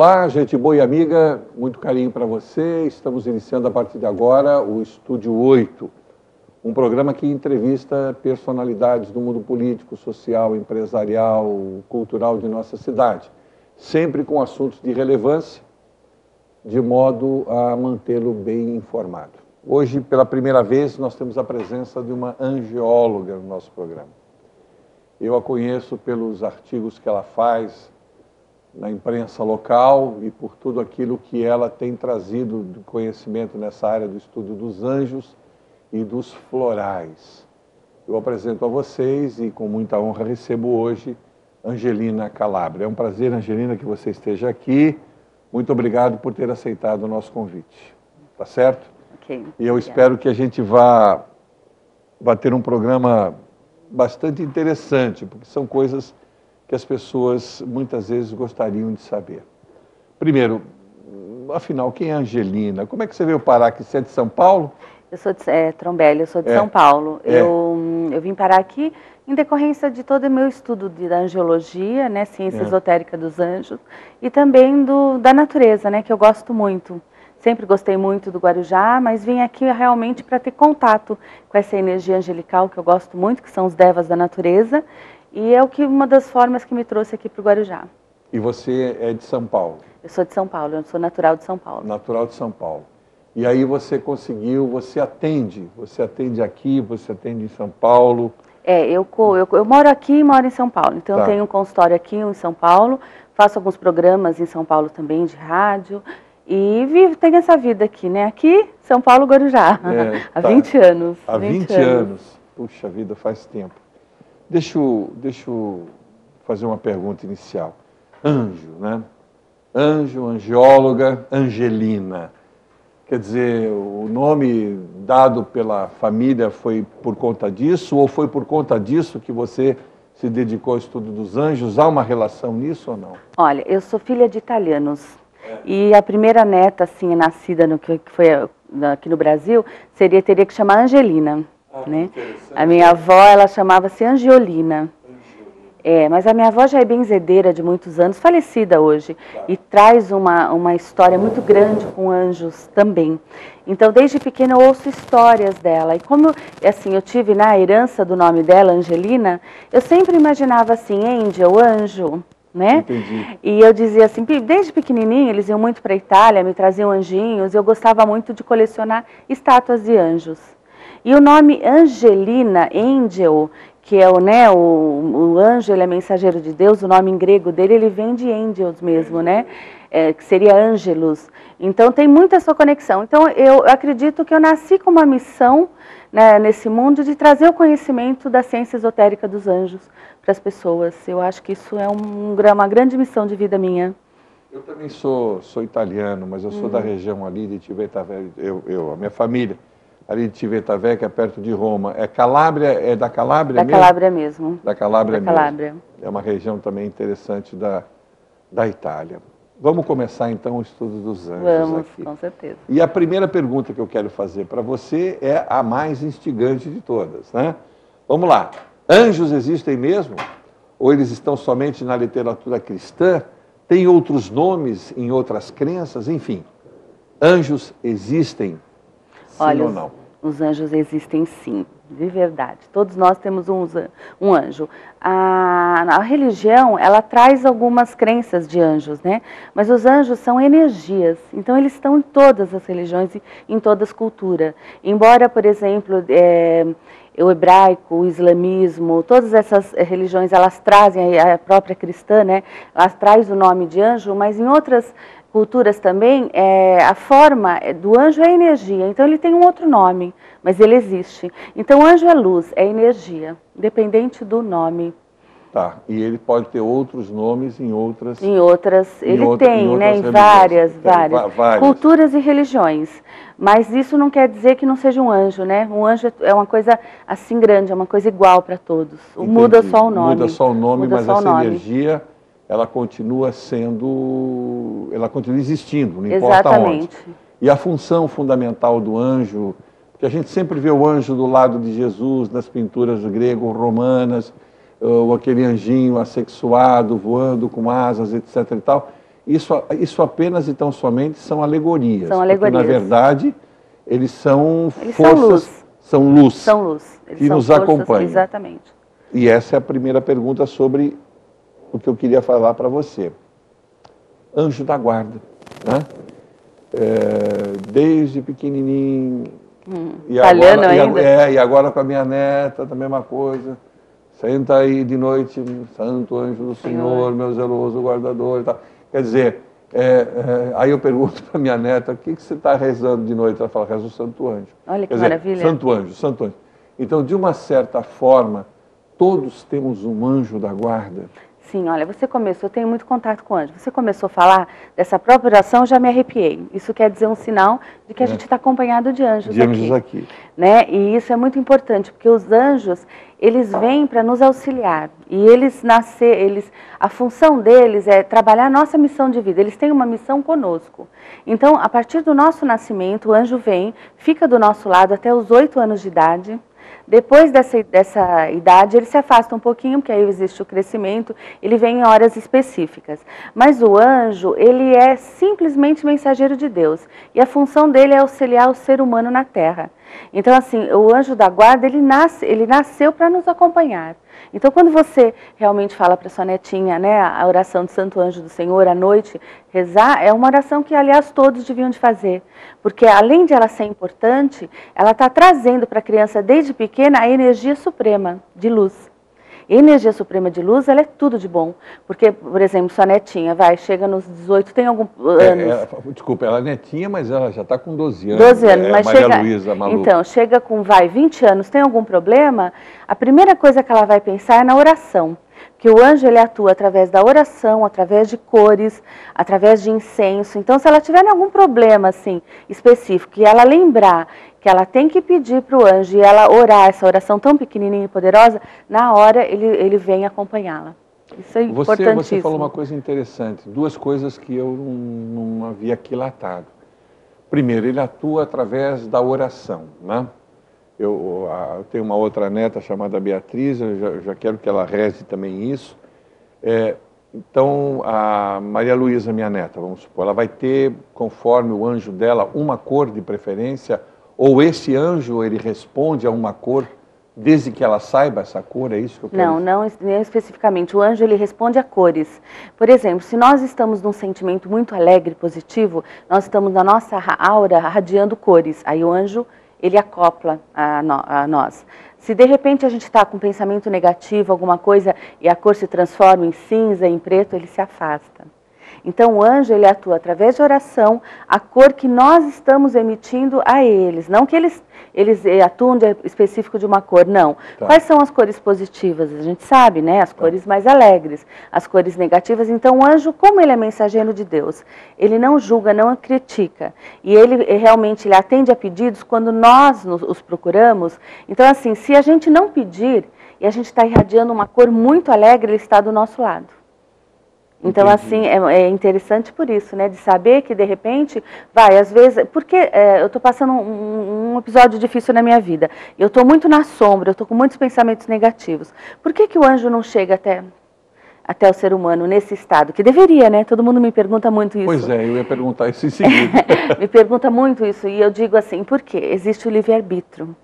Olá, gente boa e amiga, muito carinho para você. Estamos iniciando a partir de agora o Estúdio 8, um programa que entrevista personalidades do mundo político, social, empresarial, cultural de nossa cidade, sempre com assuntos de relevância, de modo a mantê-lo bem informado. Hoje, pela primeira vez, nós temos a presença de uma angióloga no nosso programa. Eu a conheço pelos artigos que ela faz na imprensa local e por tudo aquilo que ela tem trazido de conhecimento nessa área do estudo dos anjos e dos florais. Eu apresento a vocês e com muita honra recebo hoje Angelina Calabria. É um prazer, Angelina, que você esteja aqui. Muito obrigado por ter aceitado o nosso convite. Tá certo? Ok. E eu espero que a gente vá ter um programa bastante interessante, porque são coisas que as pessoas muitas vezes gostariam de saber. Primeiro, afinal, quem é a Angelina? Como é que você veio parar aqui? Você é de São Paulo? Eu sou de Trombelli, eu sou de São Paulo. Eu vim parar aqui em decorrência de todo o meu estudo da angiologia, né, ciência esotérica dos anjos, e também da natureza, né, que eu gosto muito. Sempre gostei muito do Guarujá, mas vim aqui realmente para ter contato com essa energia angelical que eu gosto muito, que são os devas da natureza, e é uma das formas que me trouxe aqui para o Guarujá. E você é de São Paulo? Eu sou de São Paulo, eu sou natural de São Paulo. Natural de São Paulo. E aí você conseguiu, você atende aqui, você atende em São Paulo? Eu moro aqui e moro em São Paulo, então eu tenho um consultório aqui em São Paulo, faço alguns programas em São Paulo também de rádio, e tenho essa vida aqui, né? Aqui, São Paulo, Guarujá, há 20 anos. Há 20 anos. Puxa vida, faz tempo. Deixa eu fazer uma pergunta inicial. Anjo, né? Anjo, angióloga, Angelina. Quer dizer, o nome dado pela família foi por conta disso, ou foi por conta disso que você se dedicou ao estudo dos anjos? Há uma relação nisso ou não? Olha, eu sou filha de italianos. E a primeira neta, assim, nascida que foi aqui no Brasil, teria que chamar Angelina. Né? A minha avó, ela chamava-se Angiolina. Mas a minha avó já é benzedeira de muitos anos, falecida hoje, e traz uma história muito grande com anjos também. Então, desde pequena, eu ouço histórias dela. E como assim, eu tive na herança do nome dela, Angelina, eu sempre imaginava assim, angel, anjo, né? Entendi. E eu dizia assim, desde pequenininha, eles iam muito para a Itália, me traziam anjinhos, e eu gostava muito de colecionar estátuas de anjos. E o nome Angelina, angel, que é o anjo, ele é mensageiro de Deus, o nome em grego dele, ele vem de angels mesmo, né? Que seria ângelos. Então tem muita essa conexão. Então eu acredito que eu nasci com uma missão, né, nesse mundo de trazer o conhecimento da ciência esotérica dos anjos para as pessoas. Eu acho que isso é uma grande missão de vida minha. Eu também sou italiano, mas eu sou da região ali de Civitavecchia, a minha família. Ali de Civitavecchia, perto de Roma. É Calábria, é da Calábria mesmo? Da Calábria mesmo. Da Calábria mesmo. Calábria. É uma região também interessante da Itália. Vamos começar então o estudo dos anjos. Vamos, aqui. Com certeza. E a primeira pergunta que eu quero fazer para você é a mais instigante de todas, né? Vamos lá. Anjos existem mesmo? Ou eles estão somente na literatura cristã? Tem outros nomes em outras crenças? Enfim, anjos existem? Sim. Olha, ou não? Os anjos existem sim, de verdade. Todos nós temos um anjo. A religião, ela traz algumas crenças de anjos, né? Mas os anjos são energias, então eles estão em todas as religiões e em todas as culturas. Embora, por exemplo, o hebraico, o islamismo, todas essas religiões, elas trazem, a própria cristã, né? Elas trazem o nome de anjo, mas em outras culturas também, a forma do anjo é energia, então ele tem um outro nome, mas ele existe. Então anjo é luz, é energia, independente do nome. Tá, e ele pode ter outros nomes em outras... Em várias culturas e religiões. Mas isso não quer dizer que não seja um anjo, né? Um anjo é uma coisa assim grande, é uma coisa igual para todos. Entendi. Muda só o nome. Muda só o nome, mas essa energia... ela continua existindo, não importa onde. E a função fundamental do anjo, que a gente sempre vê o anjo do lado de Jesus nas pinturas grego-romanas, ou aquele anjinho assexuado, voando com asas, etc. e tal. Isso apenas e tão somente são alegorias. São alegorias. Porque, na verdade, eles são Eles forças, são luz, são luz. Eles que são nos forças, acompanham. Exatamente. E essa é a primeira pergunta sobre o que eu queria falar para você. Anjo da guarda, né? Desde pequenininho. Italiano ainda? E agora com a minha neta, a mesma coisa. Senta aí de noite, santo anjo do Senhor, meu zeloso guardador e tal. Quer dizer, aí eu pergunto para minha neta, o que você está rezando de noite? Ela fala, reza o santo anjo. Olha que maravilha. Santo anjo, santo anjo. Então, de uma certa forma, todos temos um anjo da guarda. Sim, olha, você começou, eu tenho muito contato com anjo. Você começou a falar dessa própria oração, eu já me arrepiei. Isso quer dizer um sinal de que a gente está acompanhado de anjos aqui. Né? E isso é muito importante, porque os anjos, eles vêm para nos auxiliar. E a função deles é trabalhar a nossa missão de vida. Eles têm uma missão conosco. Então, a partir do nosso nascimento, o anjo vem, fica do nosso lado até os 8 anos de idade. Depois dessa idade, ele se afasta um pouquinho, porque aí existe o crescimento, ele vem em horas específicas. Mas o anjo, ele é simplesmente mensageiro de Deus. E a função dele é auxiliar o ser humano na Terra. Então, assim, o anjo da guarda, ele nasceu para nos acompanhar. Então, quando você realmente fala para sua netinha, né, a oração do Santo Anjo do Senhor à noite, rezar, é uma oração que, aliás, todos deviam de fazer. Porque, além de ela ser importante, ela está trazendo para a criança, desde pequena, a energia suprema de luz. E a energia suprema de luz, ela é tudo de bom. Porque, por exemplo, sua netinha, chega nos 18, tem algum anos... Desculpa, ela é netinha, mas ela já está com 12 anos. 12 anos, mas Maria Luísa, maluca. Então, chega com, 20 anos, tem algum problema, a primeira coisa que ela vai pensar é na oração. Porque o anjo, ele atua através da oração, através de cores, através de incenso. Então, se ela tiver algum problema, assim, específico, e ela lembrar que ela tem que pedir para o anjo e ela orar essa oração tão pequenininha e poderosa, na hora ele vem acompanhá-la. Isso é importantíssimo. Você falou uma coisa interessante, 2 coisas que eu não havia aquilatado. Primeiro, ele atua através da oração, né? Eu tenho uma outra neta chamada Beatriz, eu já quero que ela reze também isso. Então, a Maria Luísa, minha neta, vamos supor, ela vai ter, conforme o anjo dela, uma cor de preferência, ou esse anjo, ele responde a uma cor, desde que ela saiba essa cor, é isso que eu quero dizer? Não especificamente. O anjo, ele responde a cores. Por exemplo, se nós estamos num sentimento muito alegre, positivo, nós estamos na nossa aura radiando cores. Aí o anjo, ele acopla a nós. Se de repente a gente está com um pensamento negativo, alguma coisa, e a cor se transforma em cinza, em preto, ele se afasta. Então o anjo, ele atua através de oração, a cor que nós estamos emitindo a eles. Não que eles atuam específico de uma cor, não. Tá. Quais são as cores positivas? A gente sabe, né? As cores mais alegres, as cores negativas. Então o anjo, como ele é mensageiro de Deus, ele não julga, não critica. E ele realmente ele atende a pedidos quando nós os procuramos. Então assim, se a gente não pedir e a gente está irradiando uma cor muito alegre, ele está do nosso lado. Então, assim, é interessante por isso, né? De saber que, de repente, às vezes... Porque eu estou passando um episódio difícil na minha vida. Eu estou muito na sombra, eu estou com muitos pensamentos negativos. Por que o anjo não chega até o ser humano nesse estado? Que deveria, né? Todo mundo me pergunta muito isso. Pois é, eu ia perguntar isso em seguida. Me pergunta muito isso. E eu digo assim, por quê? Existe o livre-arbítrio.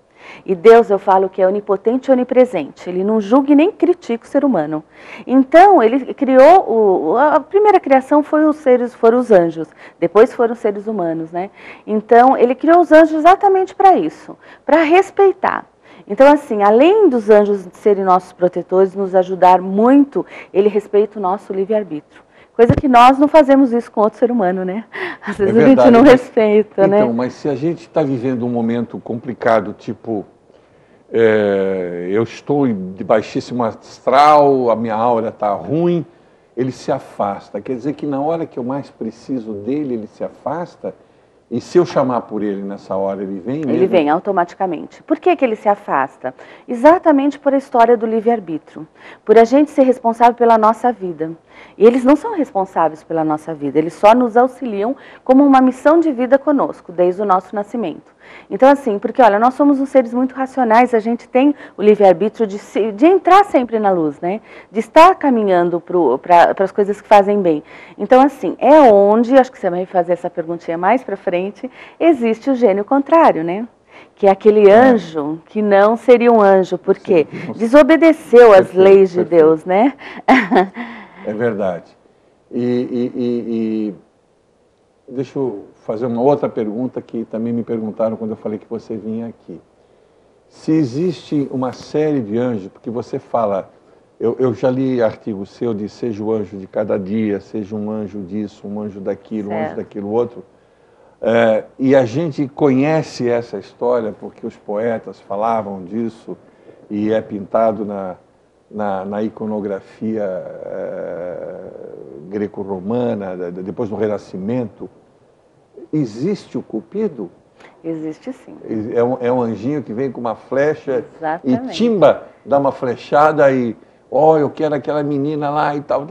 E Deus, eu falo que é onipotente e onipresente. Ele não julga e nem critica o ser humano. Então, ele criou... a primeira criação foram os anjos. Depois foram os seres humanos, né? Então, ele criou os anjos exatamente para isso. Para respeitar. Então, assim, além dos anjos serem nossos protetores, nos ajudar muito, ele respeita o nosso livre-arbítrio. Coisa que nós não fazemos isso com outro ser humano, né? Às vezes a gente não respeita, né? Então, mas se a gente está vivendo um momento complicado, tipo, eu estou de baixíssimo astral, a minha aura está ruim, ele se afasta. Quer dizer que na hora que eu mais preciso dele, ele se afasta, E se eu chamar por ele nessa hora, ele vem mesmo? Ele vem automaticamente. Por que que ele se afasta? Exatamente por a história do livre-arbítrio. Por a gente ser responsável pela nossa vida. E eles não são responsáveis pela nossa vida, eles só nos auxiliam como uma missão de vida conosco, desde o nosso nascimento. Então assim, porque olha, nós somos uns seres muito racionais, a gente tem o livre-arbítrio de entrar sempre na luz, né? De estar caminhando para as coisas que fazem bem. Então assim, é onde, acho que você vai fazer essa perguntinha mais para frente, existe o gênio contrário, né? Que é aquele anjo que não seria um anjo, porque desobedeceu às leis de Deus, né? É verdade. Deixa eu fazer uma outra pergunta que também me perguntaram quando eu falei que você vinha aqui. Se existe uma série de anjos, porque você fala, eu já li artigo seu de seja o anjo de cada dia, seja um anjo disso, um anjo daquilo, um anjo daquilo outro. E a gente conhece essa história porque os poetas falavam disso e é pintado na iconografia greco-romana, depois do Renascimento. Existe o Cupido? Existe sim. É um anjinho que vem com uma flecha. Exatamente. E timba, dá uma flechada e, eu quero aquela menina lá e tal.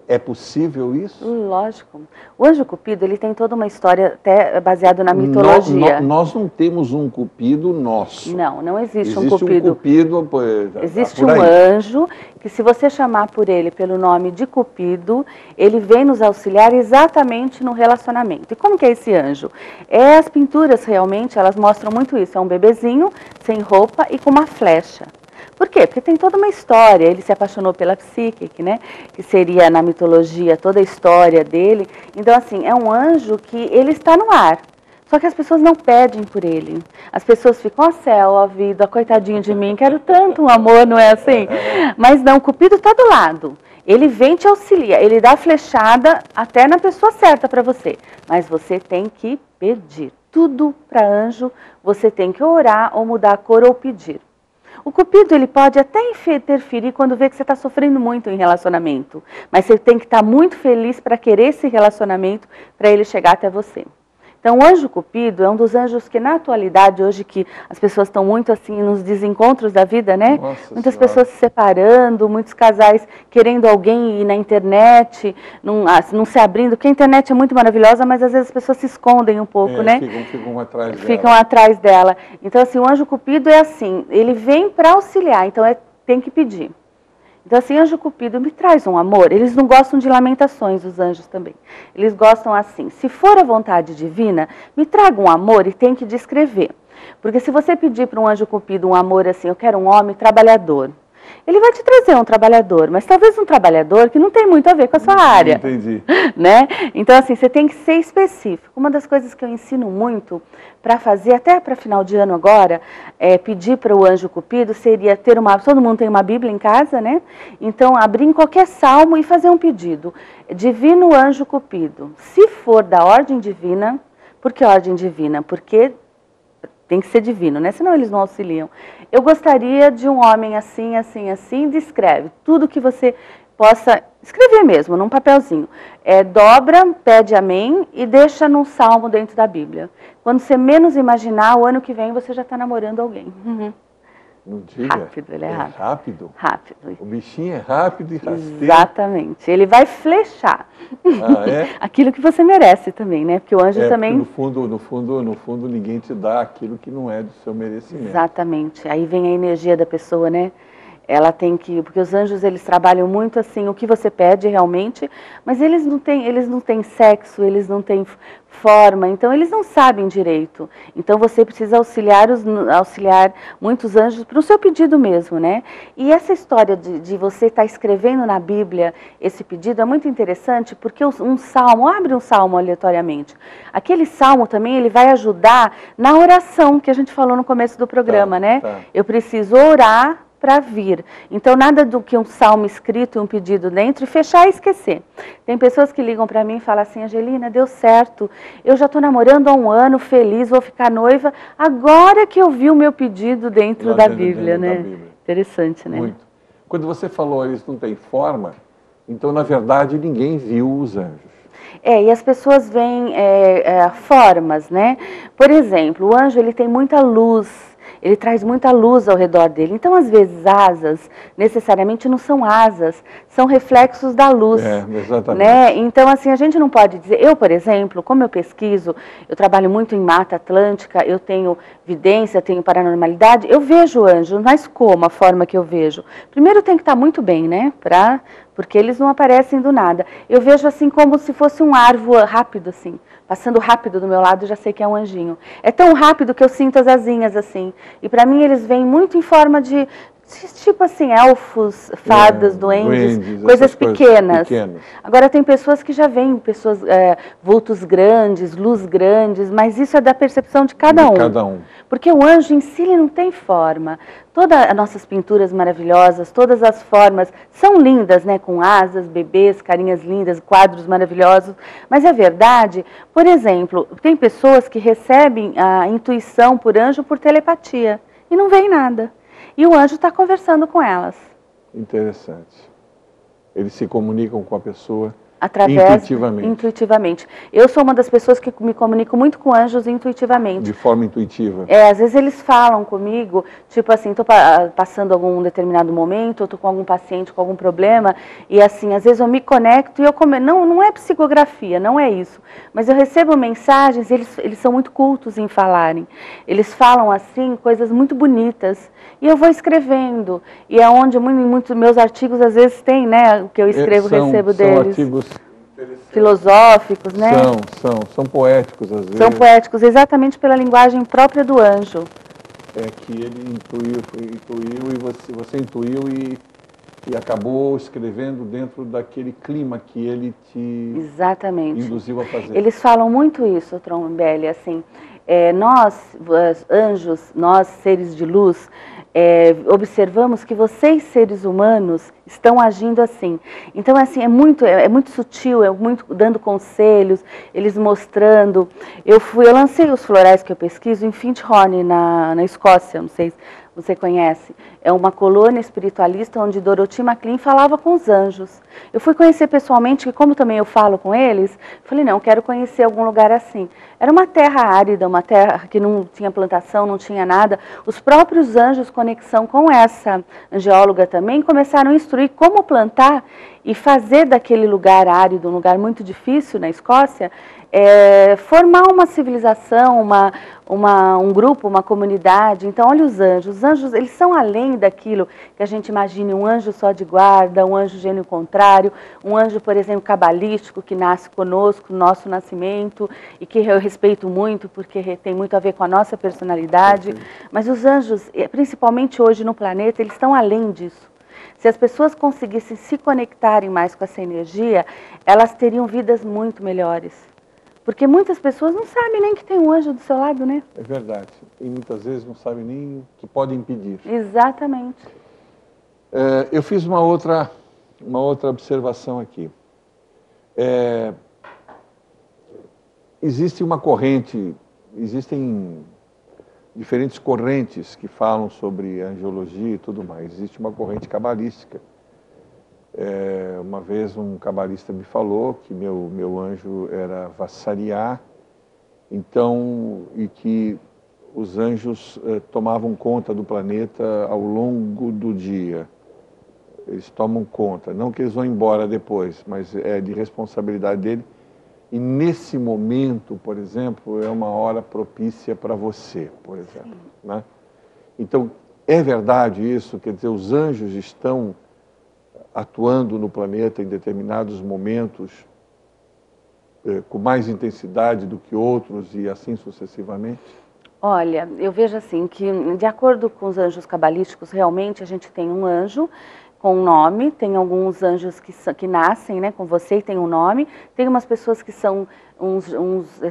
É possível isso? Lógico. O anjo Cupido, ele tem toda uma história até baseada na mitologia. Nós não temos um Cupido nosso. Não existe um Cupido. Existe um anjo que, se você chamar por ele pelo nome de Cupido, ele vem nos auxiliar exatamente no relacionamento. E como que é esse anjo? As pinturas realmente, elas mostram muito isso. É um bebezinho sem roupa e com uma flecha. Por quê? Porque tem toda uma história, ele se apaixonou pela Psíquica, né? Que seria na mitologia toda a história dele. Então assim, é um anjo que ele está no ar, só que as pessoas não pedem por ele. As pessoas ficam, céu, ó vida, coitadinho de mim, quero tanto um amor, não é assim? Mas não, o Cupido está do lado. Ele vem te auxiliar, ele dá a flechada até na pessoa certa para você. Mas você tem que pedir. Tudo para anjo, você tem que orar ou mudar a cor ou pedir. O Cupido, ele pode até interferir quando vê que você está sofrendo muito em relacionamento. Mas você tem que estar muito feliz para querer esse relacionamento, para ele chegar até você. Então, o anjo Cupido é um dos anjos que, na atualidade, hoje que as pessoas estão muito assim nos desencontros da vida, né? Muitas pessoas se separando, muitos casais querendo alguém ir na internet, não se abrindo, porque a internet é muito maravilhosa, mas às vezes as pessoas se escondem um pouco, né? Ficam atrás dela. Então, assim, o anjo Cupido é assim, ele vem para auxiliar, então tem que pedir. Então assim, anjo Cupido, me traz um amor. Eles não gostam de lamentações, os anjos também. Eles gostam assim, se for a vontade divina, me traga um amor e tem que descrever. Porque se você pedir para um anjo Cupido um amor assim, eu quero um homem trabalhador, ele vai te trazer um trabalhador, mas talvez um trabalhador que não tem muito a ver com a sua área. Entendi. Né? Então, assim, você tem que ser específico. Uma das coisas que eu ensino muito para fazer, até para final de ano agora, pedir para o anjo Cupido, seria ter todo mundo tem uma Bíblia em casa, né? Então, abrir em qualquer salmo e fazer um pedido. Divino anjo Cupido, se for da ordem divina, por que ordem divina? Porque tem que ser divino, né? Senão eles não auxiliam. Eu gostaria de um homem assim, assim, assim, descreve tudo que você possa escrever mesmo, num papelzinho. Dobra, pede amém e deixa num salmo dentro da Bíblia. Quando você menos imaginar, o ano que vem você já está namorando alguém. Não diga. Rápido, ele é rápido. Rápido? Rápido. O bichinho é rápido e rasteiro. Exatamente. Ele vai flechar. Aquilo que você merece também, né? Porque o anjo também... No fundo, ninguém te dá aquilo que não é do seu merecimento. Exatamente. Aí vem a energia da pessoa, né? Ela tem que... Porque os anjos, eles trabalham muito assim, o que você pede realmente, mas eles não têm sexo, eles não têm forma, então eles não sabem direito. Então você precisa auxiliar muitos anjos para o seu pedido mesmo, né? E essa história de você estar escrevendo na Bíblia esse pedido é muito interessante, porque um salmo, abre um salmo aleatoriamente. Aquele salmo também, ele vai ajudar na oração que a gente falou no começo do programa, né? Eu preciso orar para vir. Então, nada do que um salmo escrito e um pedido dentro e fechar e esquecer. Tem pessoas que ligam para mim e falam assim, Angelina, deu certo, eu já estou namorando há um ano, feliz, vou ficar noiva, agora que eu vi o meu pedido dentro da Bíblia, né? Interessante, né? Muito. Quando você falou eles não têm forma, então, na verdade, ninguém viu os anjos. E as pessoas veem formas, né? Por exemplo, o anjo ele tem muita luz, ele traz muita luz ao redor dele. Então, às vezes, asas necessariamente não são asas, são reflexos da luz. Exatamente. Né? Então, assim, a gente não pode dizer... Eu, por exemplo, como eu pesquiso, eu trabalho muito em Mata Atlântica, eu tenho vidência, tenho paranormalidade, eu vejo anjos, mas como a forma que eu vejo? Primeiro tem que estar muito bem, né? Porque eles não aparecem do nada. Eu vejo assim como se fosse um árvore rápido, assim. Passando rápido do meu lado, eu já sei que é um anjinho. É tão rápido que eu sinto as asinhas, assim. E para mim eles vêm muito em forma de tipo assim, elfos, fadas, duendes, coisas pequenas. Agora tem pessoas que já veem, vultos grandes, luz grandes, mas isso é da percepção de cada um. Porque o anjo em si ele não tem forma. Todas as nossas pinturas maravilhosas, todas as formas são lindas, né? Com asas, bebês, carinhas lindas, quadros maravilhosos. Mas é verdade, por exemplo, tem pessoas que recebem a intuição por anjo por telepatia e não veem nada. E o anjo está conversando com elas. Interessante. Eles se comunicam com a pessoa intuitivamente. Eu sou uma das pessoas que me comunico muito com anjos intuitivamente. De forma intuitiva. Às vezes eles falam comigo, tipo assim, estou passando algum determinado momento, estou com algum paciente com algum problema, e assim, às vezes eu me conecto e eu não é psicografia, não é isso, mas eu recebo mensagens, eles são muito cultos em falarem. Eles falam assim, coisas muito bonitas, e eu vou escrevendo, e é onde muitos meus artigos às vezes tem, né, o que eu escrevo, recebo deles. São artigos filosóficos, né? São poéticos às vezes. São poéticos, exatamente pela linguagem própria do anjo. É que ele intuiu e você intuiu e acabou escrevendo dentro daquele clima que ele te induziu a fazer. Eles falam muito isso, Trombelli, assim, nós, anjos, nós, seres de luz, observamos que vocês, seres humanos, estão agindo assim. Então, assim, é muito sutil, muito dando conselhos, eles mostrando. Eu lancei os florais que eu pesquiso em Findhorn, na Escócia, não sei se você conhece. É uma colônia espiritualista onde Dorothy Maclean falava com os anjos. Eu fui conhecer pessoalmente, que como também eu falo com eles, falei, não, eu quero conhecer algum lugar assim. Era uma terra árida, uma terra que não tinha plantação, não tinha nada. Os próprios anjos, conexão com essa angióloga também, começaram a instruir como plantar e fazer daquele lugar árido, um lugar muito difícil na Escócia, formar uma civilização, um grupo, uma comunidade. Então, olha os anjos, eles são além daquilo que a gente imagine, um anjo só de guarda, um anjo gênio contrário, um anjo, por exemplo, cabalístico, que nasce conosco, no nosso nascimento, e que eu respeito muito, porque tem muito a ver com a nossa personalidade. Mas os anjos, principalmente hoje no planeta, eles estão além disso. Se as pessoas conseguissem se conectarem mais com essa energia, elas teriam vidas muito melhores. Porque muitas pessoas não sabem nem que tem um anjo do seu lado, né? É verdade. E muitas vezes não sabem nem o que pode impedir. Exatamente. Eu fiz uma outra observação aqui. Existe uma corrente, existem diferentes correntes que falam sobre angiologia e tudo mais. Existe uma corrente cabalística. Uma vez um cabalista me falou que meu anjo era Vassariá, então, e que os anjos tomavam conta do planeta ao longo do dia. Eles tomam conta, não que eles vão embora depois, mas é de responsabilidade dele. E nesse momento, por exemplo, é uma hora propícia para você, por exemplo. Né? Então, é verdade isso? Quer dizer, os anjos estão atuando no planeta em determinados momentos com mais intensidade do que outros e assim sucessivamente? Olha, eu vejo assim que, de acordo com os anjos cabalísticos, realmente a gente tem um anjo com um nome, tem alguns anjos que nascem, né, com você e tem um nome, tem umas pessoas que são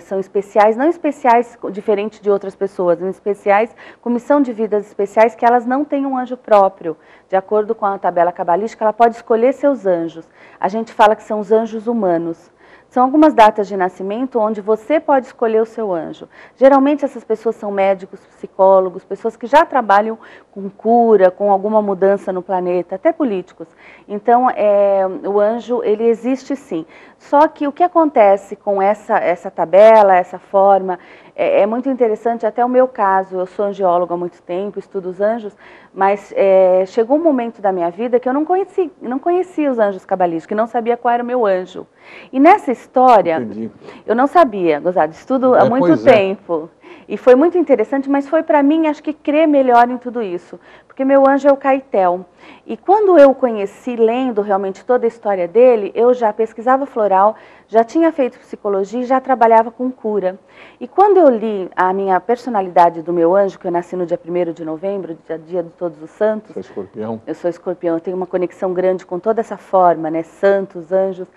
são especiais, não especiais diferente de outras pessoas, mas especiais com missão de vidas especiais, que elas não têm um anjo próprio. De acordo com a tabela cabalística, ela pode escolher seus anjos. A gente fala que são os anjos humanos. São algumas datas de nascimento onde você pode escolher o seu anjo. Geralmente essas pessoas são médicos, psicólogos, pessoas que já trabalham com cura, com alguma mudança no planeta, até políticos. Então, o anjo, ele existe sim. Só que o que acontece com essa tabela, essa forma, é muito interessante, até o meu caso, eu sou angióloga há muito tempo, estudo os anjos, mas chegou um momento da minha vida que eu não conhecia os anjos cabalísticos, que não sabia qual era o meu anjo. E nessa história, Entendi. eu não sabia, gozado, estudo há muito tempo. E foi muito interessante, mas foi para mim, acho que crer melhor em tudo isso. Porque meu anjo é o Caetel. E quando eu o conheci, lendo realmente toda a história dele, eu já pesquisava floral, já tinha feito psicologia e já trabalhava com cura. E quando eu li a minha personalidade do meu anjo, que eu nasci no dia 1º de novembro, dia de Todos os Santos. Você é escorpião? Eu sou escorpião, eu tenho uma conexão grande com toda essa forma, né? Santos, anjos.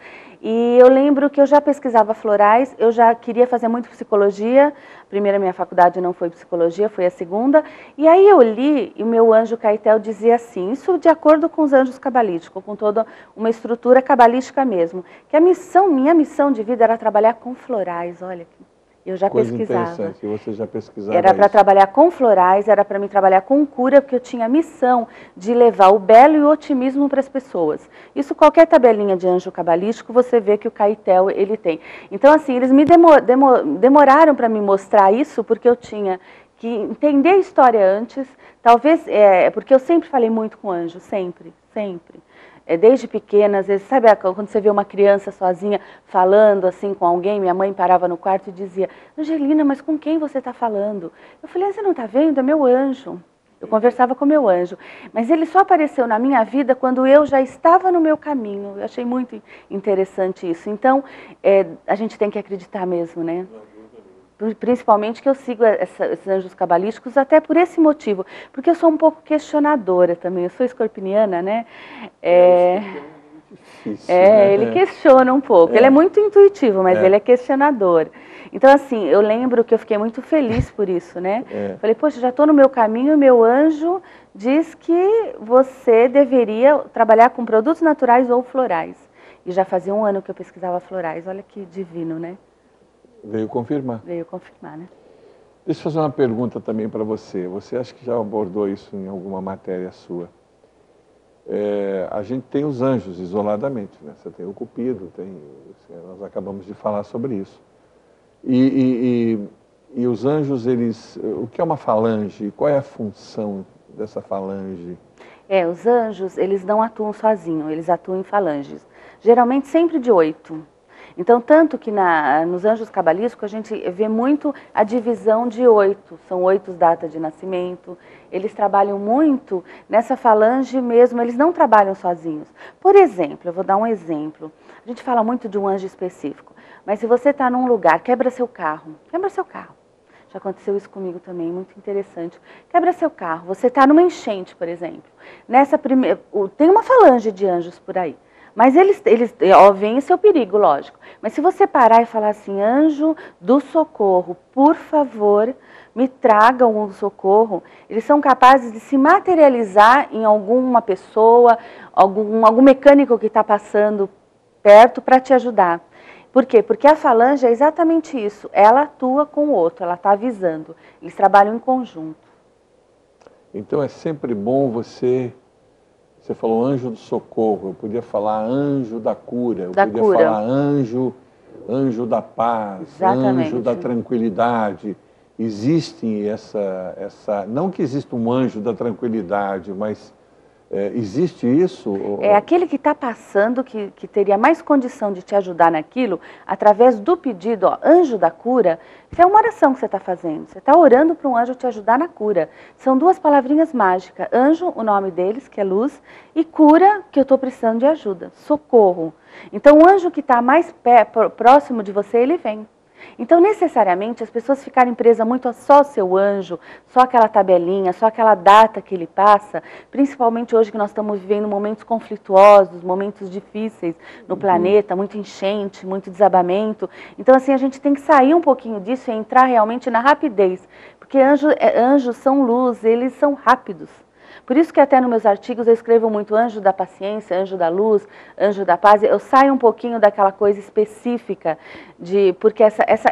E eu lembro que eu já pesquisava florais, eu já queria fazer muito psicologia. A primeira minha faculdade não foi psicologia, foi a segunda. E aí eu li, e o meu anjo Caetel dizia assim, isso de acordo com os anjos cabalísticos, com toda uma estrutura cabalística mesmo, que minha missão de vida era trabalhar com florais, olha aqui. Eu já pesquisava. Interessante, você já pesquisava. Era para trabalhar com florais, era para mim trabalhar com cura, porque eu tinha a missão de levar o belo e o otimismo para as pessoas. Isso qualquer tabelinha de anjo cabalístico, você vê que o Caetel ele tem. Então, assim, eles me demoraram para me mostrar isso, porque eu tinha que entender a história antes, talvez, porque eu sempre falei muito com anjo, sempre. Desde pequena, às vezes, sabe quando você vê uma criança sozinha falando assim com alguém, minha mãe parava no quarto e dizia, Angelina, mas com quem você está falando? Eu falei, você não está vendo? É meu anjo. Eu conversava com meu anjo, mas ele só apareceu na minha vida quando eu já estava no meu caminho. Eu achei muito interessante isso. Então, a gente tem que acreditar mesmo, né? Principalmente que eu sigo esses anjos cabalísticos até por esse motivo, porque eu sou um pouco questionadora também, eu sou escorpiniana, né? Difícil, né? Ele questiona um pouco, ele é muito intuitivo, mas ele é questionador. Então, assim, eu lembro que eu fiquei muito feliz por isso, né? Falei, poxa, já estou no meu caminho, meu anjo diz que você deveria trabalhar com produtos naturais ou florais. E já fazia um ano que eu pesquisava florais, olha que divino, né? Veio confirmar. Veio confirmar, né? Deixa eu fazer uma pergunta também para você. Você acha que já abordou isso em alguma matéria sua? A gente tem os anjos isoladamente, né? Você tem o Cupido, nós acabamos de falar sobre isso. E os anjos, o que é uma falange? Qual é a função dessa falange? Os anjos, eles não atuam sozinhos, eles atuam em falanges. Geralmente sempre de 8. Então, tanto que nos anjos cabalísticos a gente vê muito a divisão de 8, são 8 datas de nascimento, eles trabalham muito nessa falange mesmo, eles não trabalham sozinhos. Por exemplo, eu vou dar um exemplo, a gente fala muito de um anjo específico, mas se você está num lugar, quebra seu carro, já aconteceu isso comigo também, muito interessante, quebra seu carro, você está numa enchente, por exemplo, tem uma falange de anjos por aí. Mas eles veem o seu perigo, lógico. Mas se você parar e falar assim, anjo do socorro, por favor, me tragam um socorro, eles são capazes de se materializar em alguma pessoa, algum mecânico que está passando perto para te ajudar. Por quê? Porque a falange é exatamente isso, ela atua com o outro, ela está avisando, eles trabalham em conjunto. Então é sempre bom você falou anjo do socorro, eu podia falar anjo da cura, eu podia falar anjo da paz, anjo da tranquilidade. Existe não que exista um anjo da tranquilidade, mas existe isso? É aquele que está passando, que teria mais condição de te ajudar naquilo, através do pedido, anjo da cura, isso é uma oração que você está fazendo. Você está orando para um anjo te ajudar na cura. São 2 palavrinhas mágicas. Anjo, o nome deles, que é luz, e cura, que eu estou precisando de ajuda. Socorro. Então, o anjo que está mais próximo de você, ele vem. Então, necessariamente, as pessoas ficarem presas muito a só seu anjo, só aquela tabelinha, só aquela data que ele passa, principalmente hoje que nós estamos vivendo momentos conflituosos, momentos difíceis no planeta, muito enchente, muito desabamento. Então, assim, a gente tem que sair um pouquinho disso e entrar realmente na rapidez, porque anjos são luz, eles são rápidos. Por isso que até nos meus artigos eu escrevo muito anjo da paciência, anjo da luz, anjo da paz. Eu saio um pouquinho daquela coisa específica, porque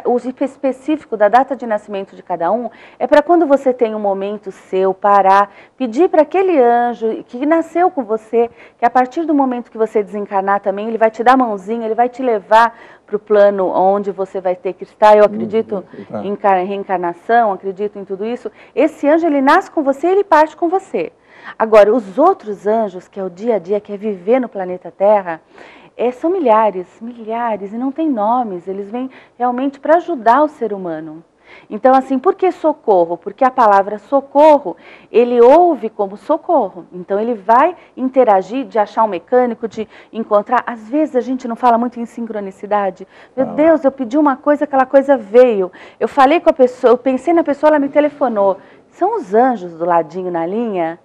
o específico da data de nascimento de cada um é para quando você tem um momento seu, parar, pedir para aquele anjo que nasceu com você, que a partir do momento que você desencarnar também, ele vai te dar a mãozinha, ele vai te levar para o plano onde você vai ter que estar. Eu acredito em reencarnação, acredito em tudo isso. Esse anjo, ele nasce com você e ele parte com você. Agora, os outros anjos, que é o dia a dia, que é viver no planeta Terra, são milhares, milhares, e não tem nomes. Eles vêm realmente para ajudar o ser humano. Então, assim, por que socorro? Porque a palavra socorro, ele ouve como socorro. Então, ele vai interagir, de achar um mecânico, de encontrar. Às vezes, a gente não fala muito em sincronicidade. Meu Deus, eu pedi uma coisa, aquela coisa veio. Eu falei com a pessoa, eu pensei na pessoa, ela me telefonou. São os anjos do ladinho na linha,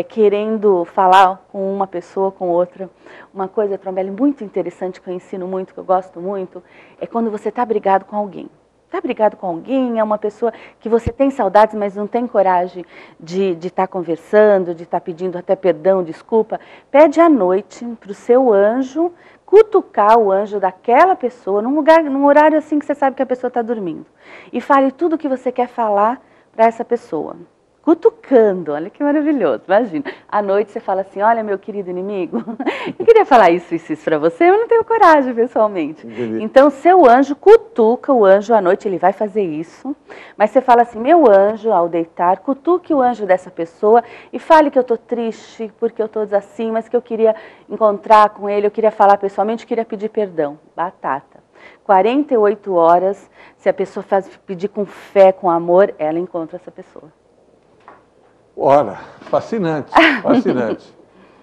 querendo falar com uma pessoa, com outra. Uma coisa, Trombelli, muito interessante, que eu ensino muito, que eu gosto muito, é quando você está brigado com alguém. Está brigado com alguém, é uma pessoa que você tem saudades, mas não tem coragem de estar conversando, de estar pedindo até perdão, desculpa. Pede à noite para o seu anjo cutucar o anjo daquela pessoa, num horário assim que você sabe que a pessoa está dormindo. E fale tudo o que você quer falar para essa pessoa. Cutucando, olha que maravilhoso, imagina. À noite você fala assim, olha meu querido inimigo, eu queria falar isso para você, mas não tenho coragem pessoalmente. Então seu anjo cutuca o anjo à noite, ele vai fazer isso, mas você fala assim, meu anjo, ao deitar, cutuque o anjo dessa pessoa e fale que eu estou triste, porque eu estou assim, mas que eu queria encontrar com ele, eu queria falar pessoalmente, eu queria pedir perdão. Batata. 48 horas, se a pessoa pedir com fé, com amor, ela encontra essa pessoa. Ora, fascinante, fascinante.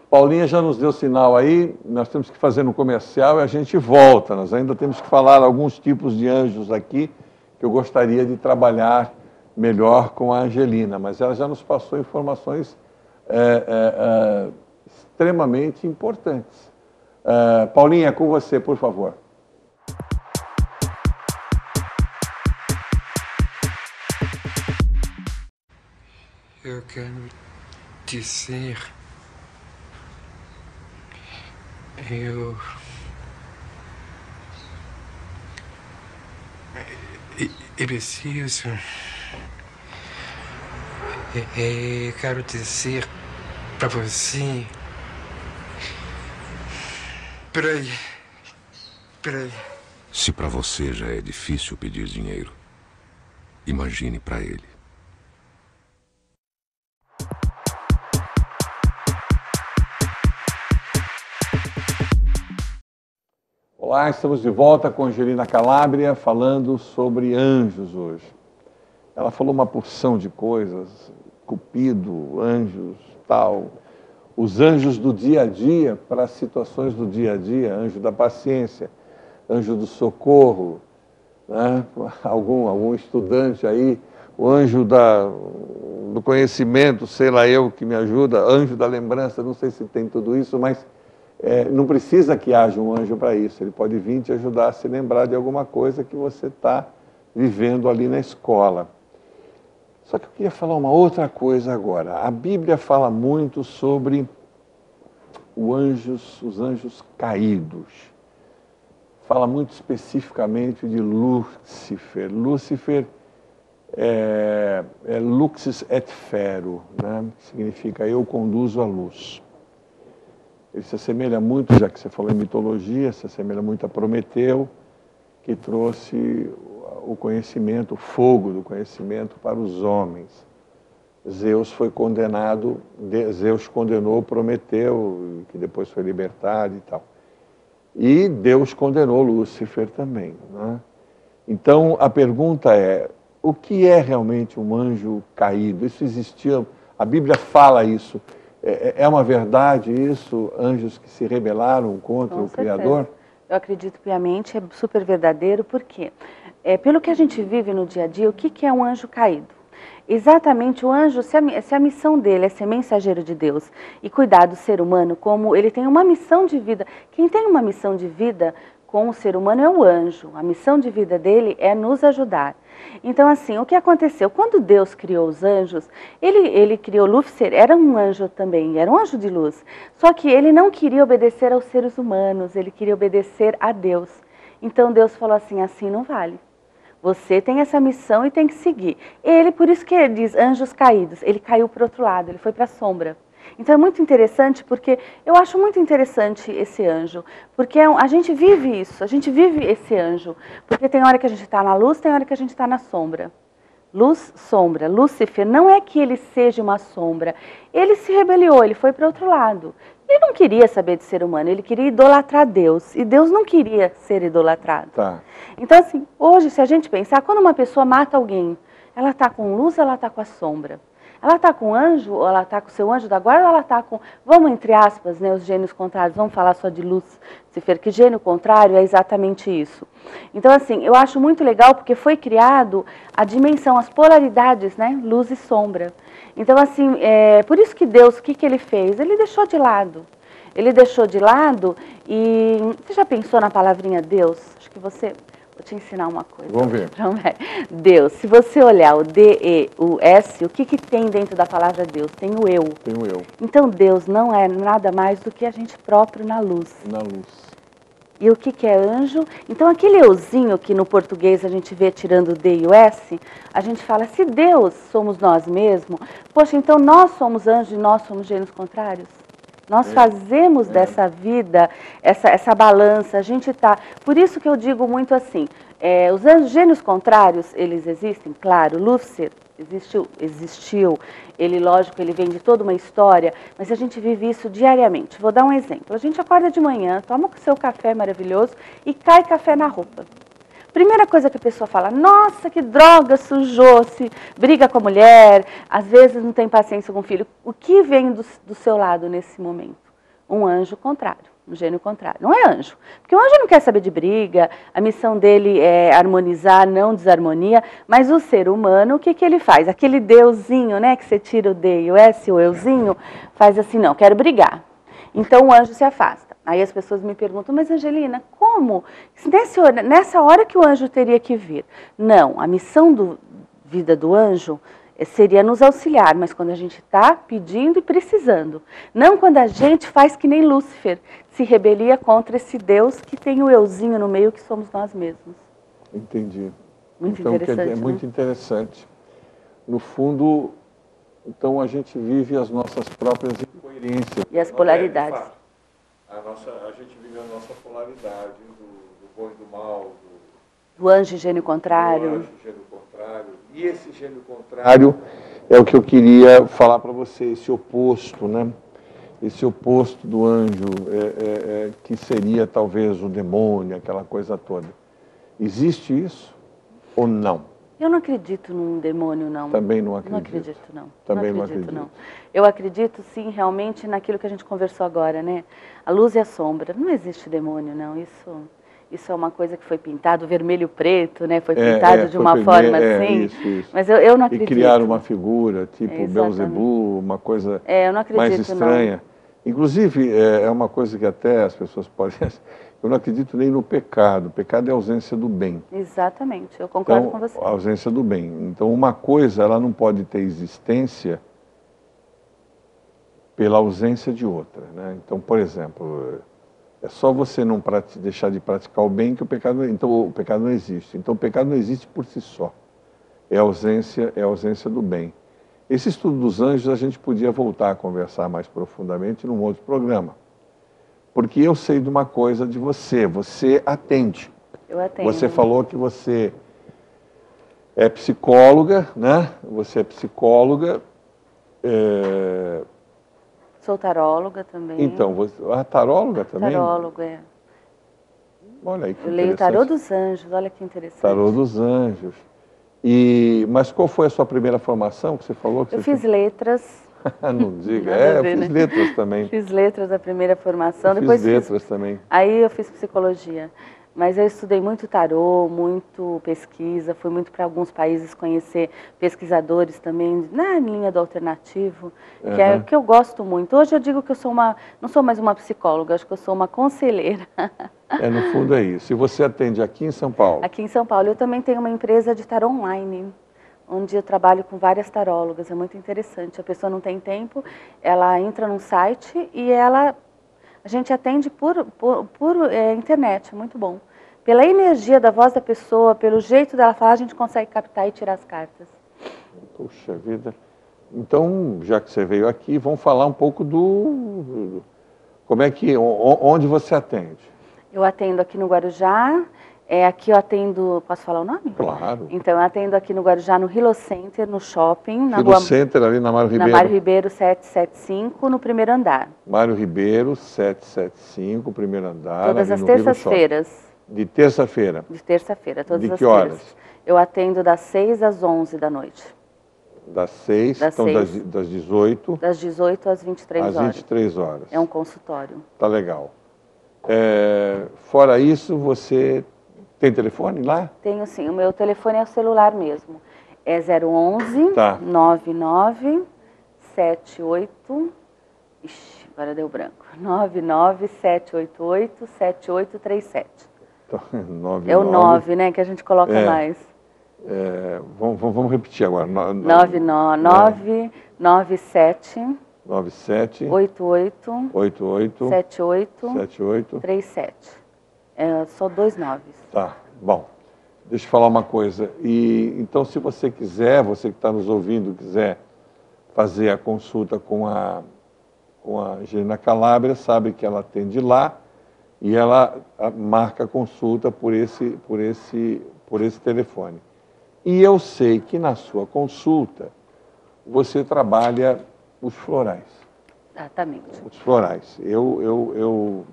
Paulinha já nos deu sinal aí, nós temos que fazer no comercial e a gente volta. Nós ainda temos que falar alguns tipos de anjos aqui que eu gostaria de trabalhar melhor com a Angelina, mas ela já nos passou informações extremamente importantes. Paulinha, com você, por favor. Eu quero dizer, eu preciso, quero dizer para você, peraí. Se para você já é difícil pedir dinheiro, imagine para ele. Olá, estamos de volta com Angelina Calabria, falando sobre anjos hoje. Ela falou uma porção de coisas, Cupido, anjos, tal, os anjos do dia a dia, para as situações do dia a dia, anjo da paciência, anjo do socorro, né? Algum estudante aí, o anjo do conhecimento, sei lá eu, que me ajuda, anjo da lembrança, não sei se tem tudo isso, mas não precisa que haja um anjo para isso, ele pode vir te ajudar a se lembrar de alguma coisa que você está vivendo ali na escola. Só que eu queria falar uma outra coisa agora. A Bíblia fala muito sobre os anjos caídos. Fala muito especificamente de Lúcifer. Lúcifer é luxis et fero, né? Significa eu conduzo a luz. Ele se assemelha muito, já que você falou em mitologia, se assemelha muito a Prometeu, que trouxe o conhecimento, o fogo do conhecimento para os homens. Zeus condenou Prometeu, que depois foi libertado e tal. E Deus condenou Lúcifer também, né? Então, a pergunta é, o que é realmente um anjo caído? Isso existia, a Bíblia fala isso. É uma verdade isso? Anjos que se rebelaram contra o Criador? Eu acredito piamente, é super verdadeiro, porque pelo que a gente vive no dia a dia, o que é um anjo caído? Exatamente, o anjo, se a missão dele é ser mensageiro de Deus e cuidar do ser humano, como ele tem uma missão de vida, quem tem uma missão de vida com o ser humano é o anjo. A missão de vida dele é nos ajudar. Então, assim, o que aconteceu? Quando Deus criou os anjos, ele criou Lúcifer, era um anjo também, era um anjo de luz. Só que ele não queria obedecer aos seres humanos, ele queria obedecer a Deus. Então Deus falou assim, assim não vale. Você tem essa missão e tem que seguir. Ele, por isso que ele diz anjos caídos, ele caiu para o outro lado, ele foi para a sombra. Então é muito interessante, porque eu acho muito interessante esse anjo, porque a gente vive isso, a gente vive esse anjo, porque tem hora que a gente está na luz, tem hora que a gente está na sombra. Luz, sombra. Lúcifer não é que ele seja uma sombra, ele se rebeliou, ele foi para outro lado. Ele não queria saber de ser humano, ele queria idolatrar Deus, e Deus não queria ser idolatrado. Tá. Então assim, hoje se a gente pensar, quando uma pessoa mata alguém, ela está com luz ou ela está com a sombra? Ela está com anjo, ou ela está com o seu anjo da guarda, ou ela está com, vamos entre aspas, né, os gênios contrários, vamos falar só de Lúcifer, que gênio contrário é exatamente isso. Então, assim, eu acho muito legal porque foi criado a dimensão, as polaridades, né, luz e sombra. Então, assim, por isso que Deus, o que ele fez? Ele deixou de lado. Ele deixou de lado e... Você já pensou na palavrinha Deus? Acho que você... Vou te ensinar uma coisa. Vamos ver. Deus, se você olhar o D-E-U-S, o que tem dentro da palavra Deus? Tem o eu. Tem o eu. Então Deus não é nada mais do que a gente próprio na luz. Na luz. E o que é anjo? Então aquele euzinho que no português a gente vê tirando o D e o S, a gente fala, se Deus somos nós mesmos, poxa, então nós somos anjos e nós somos gênios contrários? Nós fazemos dessa vida, essa balança, a gente está... Por isso que eu digo muito assim, os anjos gênios contrários, eles existem, claro, Lúcifer existiu, ele, lógico, ele vem de toda uma história, mas a gente vive isso diariamente. Vou dar um exemplo, a gente acorda de manhã, toma o seu café maravilhoso e cai café na roupa. Primeira coisa que a pessoa fala, nossa, que droga, sujou, se briga com a mulher, às vezes não tem paciência com o filho. O que vem do seu lado nesse momento? Um anjo contrário, um gênio contrário. Não é anjo, porque o anjo não quer saber de briga, a missão dele é harmonizar, não desarmonia, mas o ser humano, o que ele faz? Aquele deusinho, né, que você tira o D e o S, o euzinho, faz assim, não, quero brigar. Então o anjo se afasta. Aí as pessoas me perguntam, mas Angelina, como? Nessa hora que o anjo teria que vir? Não, a missão vida do anjo seria nos auxiliar, mas quando a gente está pedindo e precisando. Não quando a gente faz que nem Lúcifer, se rebelia contra esse Deus que tem o euzinho no meio que somos nós mesmos. Entendi. Muito então, interessante. É muito interessante. No fundo, então a gente vive as nossas próprias incoerências. E as polaridades. A gente vive a nossa polaridade do bom e do mal, do anjo e gênio contrário. Do anjo e gênio contrário. E esse gênio contrário é o que eu queria falar para você, esse oposto, né? Esse oposto do anjo, que seria talvez o demônio, aquela coisa toda. Existe isso ou não? Eu não acredito num demônio, não. Também não acredito. Não acredito, não. Também não acredito, não. Eu acredito, sim, realmente naquilo que a gente conversou agora, né? A luz e a sombra. Não existe demônio, não. Isso é uma coisa que foi pintado, vermelho e preto, né? Foi pintado de uma forma assim. Isso. Mas eu não acredito. E criaram uma figura, tipo Beelzebub, uma coisa eu não acredito, mais estranha. Não. Inclusive, é uma coisa que até as pessoas podem... Eu não acredito nem no pecado. O pecado é a ausência do bem. Exatamente, eu concordo com você. A ausência do bem. Então, uma coisa, ela não pode ter existência pela ausência de outra, né? Então, por exemplo, é só você não deixar de praticar o bem que o pecado... Então, o pecado não existe. Então, o pecado não existe por si só. É a ausência do bem. Esse estudo dos anjos, a gente podia voltar a conversar mais profundamente num outro programa. Porque eu sei de uma coisa de você atende. Eu atendo. Você falou que você é psicóloga, né? Você é psicóloga. Sou taróloga também. Então, taróloga também? Taróloga, Olha aí que eu leio o Tarô dos Anjos, olha que interessante. Tarô dos Anjos. Mas qual foi a sua primeira formação que você falou? Que eu fiz letras. Não diga, eu fiz letras também. Fiz letras da primeira formação. Depois fiz letras também. Aí eu fiz psicologia. Mas eu estudei muito tarô, muito pesquisa, fui muito para alguns países conhecer pesquisadores também, na linha do alternativo, que é o que eu gosto muito. Hoje eu digo que eu sou não sou mais uma psicóloga, acho que eu sou uma conselheira. No fundo é isso. E você atende aqui em São Paulo? Aqui em São Paulo. Eu também tenho uma empresa de tarô online, onde eu trabalho com várias tarólogas. É muito interessante. A pessoa não tem tempo, ela entra num site e a gente atende por internet. É muito bom. Pela energia da voz da pessoa, pelo jeito dela falar, a gente consegue captar e tirar as cartas. Puxa vida. Então, já que você veio aqui, vamos falar um pouco onde você atende? Eu atendo aqui no Guarujá, aqui eu atendo, posso falar o nome? Claro. Então, eu atendo aqui no Guarujá, no Hilo Center, no shopping. Hilo Center, ali na Mário Ribeiro. Na Mário Ribeiro 775, no primeiro andar. Mário Ribeiro 775, primeiro andar. Todas as terças-feiras. De terça-feira? De terça-feira, todas as terças. De que horas? Eu atendo das 6 às 11 da noite. Das 6, então das 18? Das 18 às 23 horas. Às 23 horas. É um consultório. Tá legal. Fora isso, você tem telefone lá? Tenho sim, o meu telefone é o celular mesmo. É 011 99 78... Ixi, agora deu branco. 99 788 7837. Então, 99, é o 9, né, que a gente coloca mais. Vamos repetir agora. 99 97 88 78 37. Só 2 noves. Tá, bom. Deixa eu falar uma coisa. Então, se você quiser, você que está nos ouvindo, quiser fazer a consulta com a Angelina Calabria, sabe que ela atende lá e ela marca a consulta por esse telefone. E eu sei que na sua consulta você trabalha os florais. Exatamente. Os florais. Eu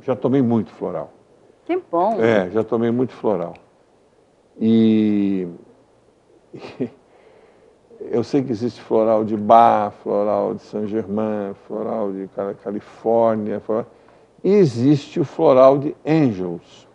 já tomei muito floral. Que bom. Já tomei muito floral. E eu sei que existe floral de Bach, floral de Saint-Germain, floral de Califórnia, e existe o floral de Angels,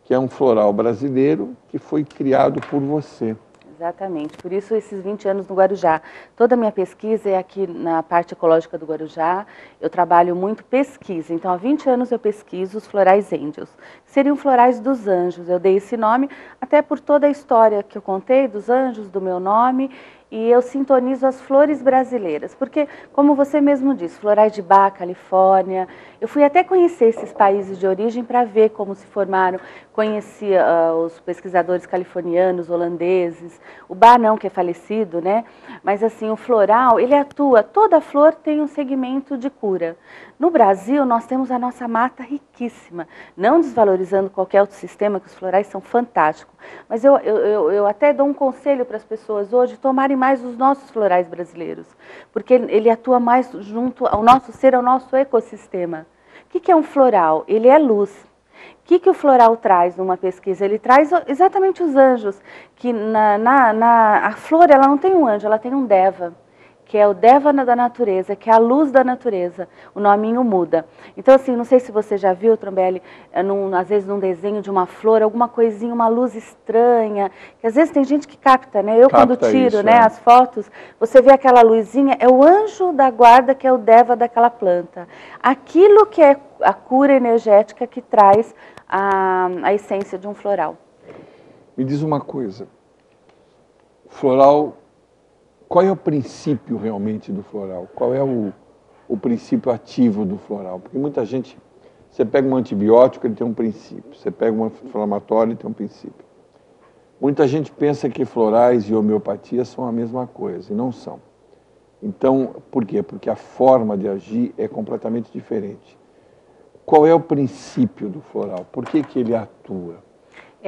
que é um floral brasileiro que foi criado por você. Exatamente, por isso esses 20 anos no Guarujá. Toda a minha pesquisa é aqui na parte ecológica do Guarujá, eu trabalho muito pesquisa, então há 20 anos eu pesquiso os florais Angels, que seriam florais dos anjos. Eu dei esse nome até por toda a história que eu contei dos anjos, do meu nome, e eu sintonizo as flores brasileiras, porque, como você mesmo disse, florais de Bach, Califórnia, eu fui até conhecer esses países de origem para ver como se formaram, conheci os pesquisadores californianos, holandeses, o Bach não, que é falecido, né? Mas assim, o floral, ele atua, toda flor tem um segmento de cura. No Brasil, nós temos a nossa mata riquíssima, não desvalorizando qualquer outro sistema, que os florais são fantásticos, mas eu até dou um conselho para as pessoas hoje tomarem mais os nossos florais brasileiros, porque ele atua mais junto ao nosso ser, ao nosso ecossistema. O que é um floral? Ele é luz. O que o floral traz numa pesquisa? Ele traz exatamente os anjos, que a flor ela não tem um anjo, ela tem um deva, que é o deva da natureza, que é a luz da natureza. O nominho muda. Então, assim, não sei se você já viu, Trombelli, às vezes num desenho de uma flor, alguma coisinha, uma luz estranha, que às vezes tem gente que capta, né? Quando tiro, isso, né, as fotos, você vê aquela luzinha, é o anjo da guarda, que é o deva daquela planta. Aquilo que é a cura energética que traz a essência de um floral. Me diz uma coisa, floral, qual é o princípio realmente do floral? Qual é o princípio ativo do floral? Porque muita gente, você pega um antibiótico, ele tem um princípio, você pega um inflamatório, ele tem um princípio. Muita gente pensa que florais e homeopatia são a mesma coisa, e não são. Então, por quê? Porque a forma de agir é completamente diferente. Qual é o princípio do floral? Por que ele atua?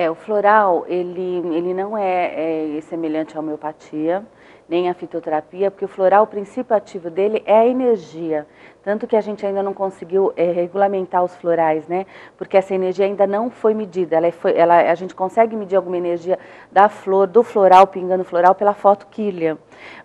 O floral, ele não é semelhante à homeopatia, nem à fitoterapia, porque o floral, o princípio ativo dele é a energia. Tanto que a gente ainda não conseguiu regulamentar os florais, né? Porque essa energia ainda não foi medida. A gente consegue medir alguma energia da flor, do floral, pingando floral, pela foto Kirlian.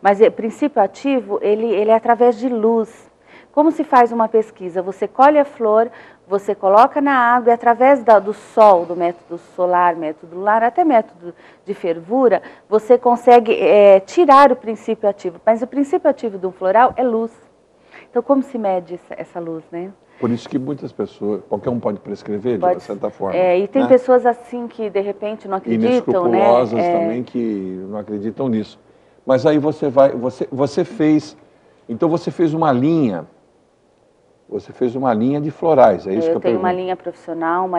Mas o princípio ativo, ele é através de luz. Como se faz uma pesquisa? Você colhe a flor, você coloca na água e através do sol, do método solar, método lunar, até método de fervura, você consegue tirar o princípio ativo. Mas o princípio ativo do floral é luz. Então, como se mede essa luz, né? Por isso que muitas pessoas, qualquer um pode prescrever, de uma certa forma. E tem pessoas assim que, de repente, não acreditam, né? Inescrupulosas também que não acreditam nisso. Mas aí você fez, então você fez uma linha, de florais, é isso que eu tenho pergunto? uma linha profissional,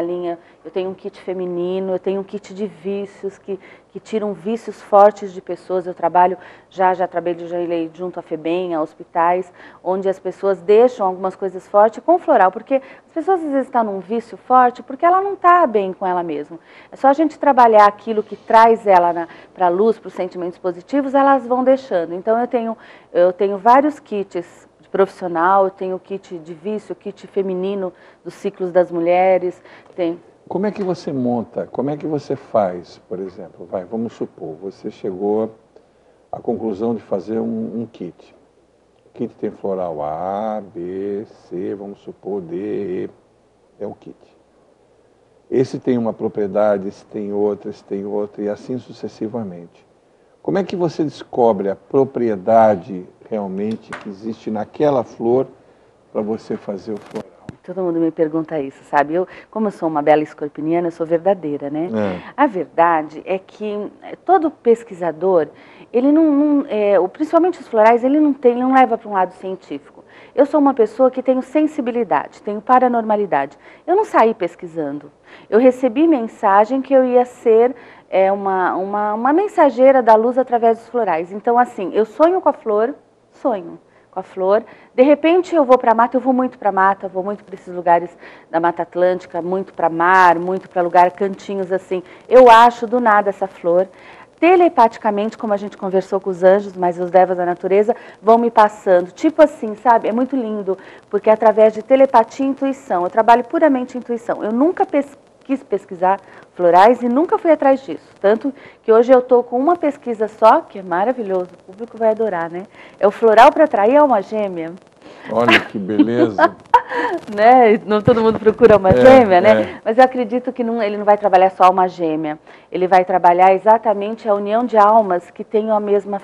eu tenho um kit feminino, eu tenho um kit de vícios, que tiram vícios fortes de pessoas. Eu já trabalhei junto à FEBEM, a hospitais, onde as pessoas deixam algumas coisas fortes com floral, porque as pessoas às vezes estão num vício forte porque ela não está bem com ela mesma. É só a gente trabalhar aquilo que traz ela para a luz, para os sentimentos positivos, elas vão deixando. Então eu tenho vários kits profissional, eu tenho kit de vício, kit feminino dos ciclos das mulheres. Como é que você monta, como é que você faz, por exemplo, vamos supor, você chegou à conclusão de fazer um kit. O kit tem floral A, B, C, vamos supor, D, E, é o kit. Esse tem uma propriedade, esse tem outra, e assim sucessivamente. Como é que você descobre a propriedade realmente que existe naquela flor para você fazer o floral? Todo mundo me pergunta isso, sabe? Como eu sou uma bela escorpiniana, eu sou verdadeira, né? A verdade é que todo pesquisador, ele principalmente os florais, ele não leva para um lado científico. Eu sou uma pessoa que tenho sensibilidade, tenho paranormalidade. Eu não saí pesquisando. Eu recebi mensagem que eu ia ser uma mensageira da luz através dos florais. Então, assim, eu sonho com a flor, de repente eu vou para a mata, eu vou muito para a mata, vou muito para esses lugares da Mata Atlântica, muito para mar, muito para cantinhos assim. Eu acho do nada essa flor. Telepaticamente, como a gente conversou com os anjos, mas os devas da natureza vão me passando. Tipo assim, sabe? É muito lindo, porque é através de telepatia e intuição. Eu trabalho puramente intuição. Eu nunca quis pesquisar florais e nunca fui atrás disso. Tanto que hoje eu estou com uma pesquisa só, que é maravilhoso, o público vai adorar, né? É o floral para atrair alma gêmea. Olha que beleza. Né? Não todo mundo procura alma gêmea, né? Mas eu acredito que ele não vai trabalhar só alma gêmea. Ele vai trabalhar exatamente a união de almas que tenham a mesma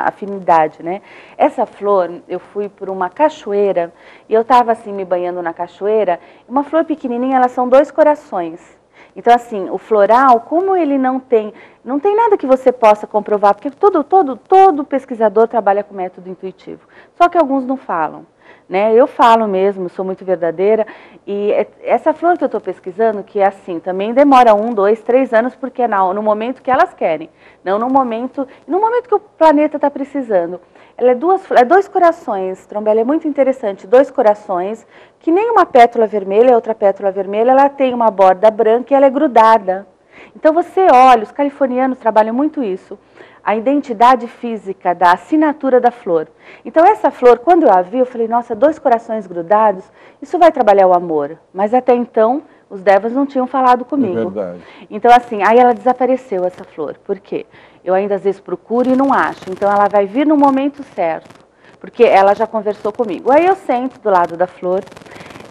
afinidade, né? Essa flor, eu fui por uma cachoeira e eu estava assim me banhando na cachoeira. Uma flor pequenininha, elas são 2 corações. Então, assim, o floral, como ele não tem nada que você possa comprovar, porque todo pesquisador trabalha com método intuitivo, só que alguns não falam, né? Eu falo mesmo, sou muito verdadeira, e essa flor que eu estou pesquisando, que é assim, também demora 1, 2, 3 anos, porque é no momento que elas querem, não no momento que o planeta está precisando. Ela é 2 corações, Trombella, é muito interessante, 2 corações, que nem uma pétala vermelha, outra pétala vermelha, ela tem uma borda branca e ela é grudada. Então você olha, os californianos trabalham muito isso, a identidade física da assinatura da flor. Então essa flor, quando eu a vi, eu falei, nossa, 2 corações grudados, isso vai trabalhar o amor. Mas até então, os devas não tinham falado comigo. É verdade. Então assim, aí ela desapareceu, essa flor. Por quê? Eu ainda às vezes procuro e não acho. Então ela vai vir no momento certo, porque ela já conversou comigo. Aí eu sento do lado da flor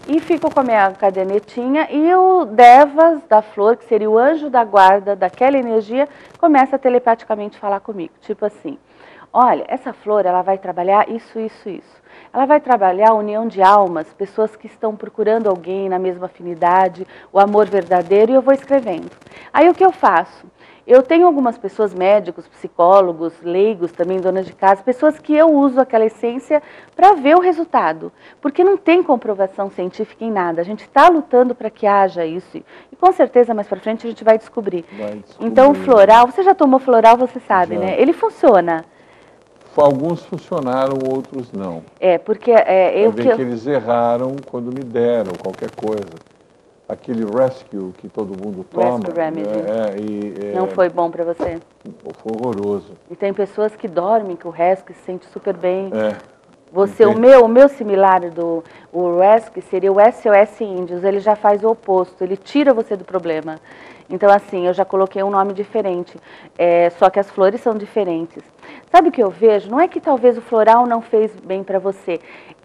e fico com a minha cadernetinha e o devas da flor, que seria o anjo da guarda daquela energia, começa a telepaticamente falar comigo. Tipo assim, olha, essa flor ela vai trabalhar isso, isso, isso. Ela vai trabalhar a união de almas, pessoas que estão procurando alguém na mesma afinidade, o amor verdadeiro, e eu vou escrevendo. Aí o que eu faço? Eu tenho algumas pessoas, médicos, psicólogos, leigos, também donas de casa, pessoas que eu uso aquela essência para ver o resultado. Porque não tem comprovação científica em nada. A gente está lutando para que haja isso. E com certeza mais para frente a gente vai descobrir. Então o floral, você já tomou floral, você sabe, né? Ele funciona. Alguns funcionaram, outros não. Porque... que eles erraram quando me deram qualquer coisa. Aquele Rescue que todo mundo toma. Rescue Remedy. Não foi bom para você? Foi horroroso. E tem pessoas que dormem com o Rescue, se sente super bem. Você, o meu similar o Rescue seria o SOS Índios. Ele já faz o oposto, ele tira você do problema. Então, assim, eu já coloquei um nome diferente, só que as flores são diferentes. Sabe o que eu vejo? Não é que talvez o floral não fez bem para você.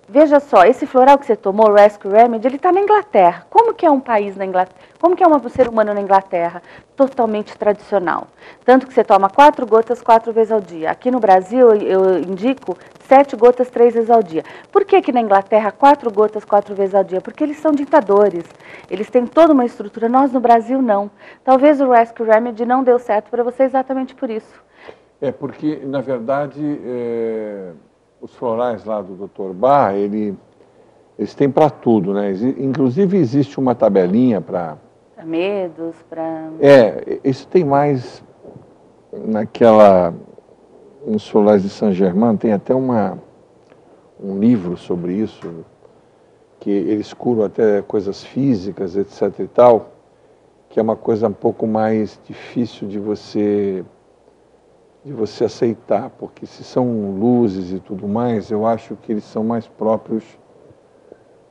Veja só, esse floral que você tomou, o Rescue Remedy, ele está na Inglaterra. Como que é um país na Inglaterra? Como que é um ser humano na Inglaterra? Totalmente tradicional. Tanto que você toma 4 gotas 4 vezes ao dia. Aqui no Brasil, eu indico 7 gotas 3 vezes ao dia. Por que que na Inglaterra 4 gotas 4 vezes ao dia? Porque eles são ditadores. Eles têm toda uma estrutura. Nós no Brasil não. Talvez o Rescue Remedy não deu certo para você exatamente por isso. É porque, na verdade, os florais lá do Dr. Bach, eles têm para tudo, né? Inclusive existe uma tabelinha para... Para medos, para... isso tem mais nos florais de Saint-Germain, tem até um livro sobre isso, que eles curam até coisas físicas, etc e tal, que é uma coisa um pouco mais difícil de você aceitar, porque se são luzes e tudo mais, eu acho que eles são mais próprios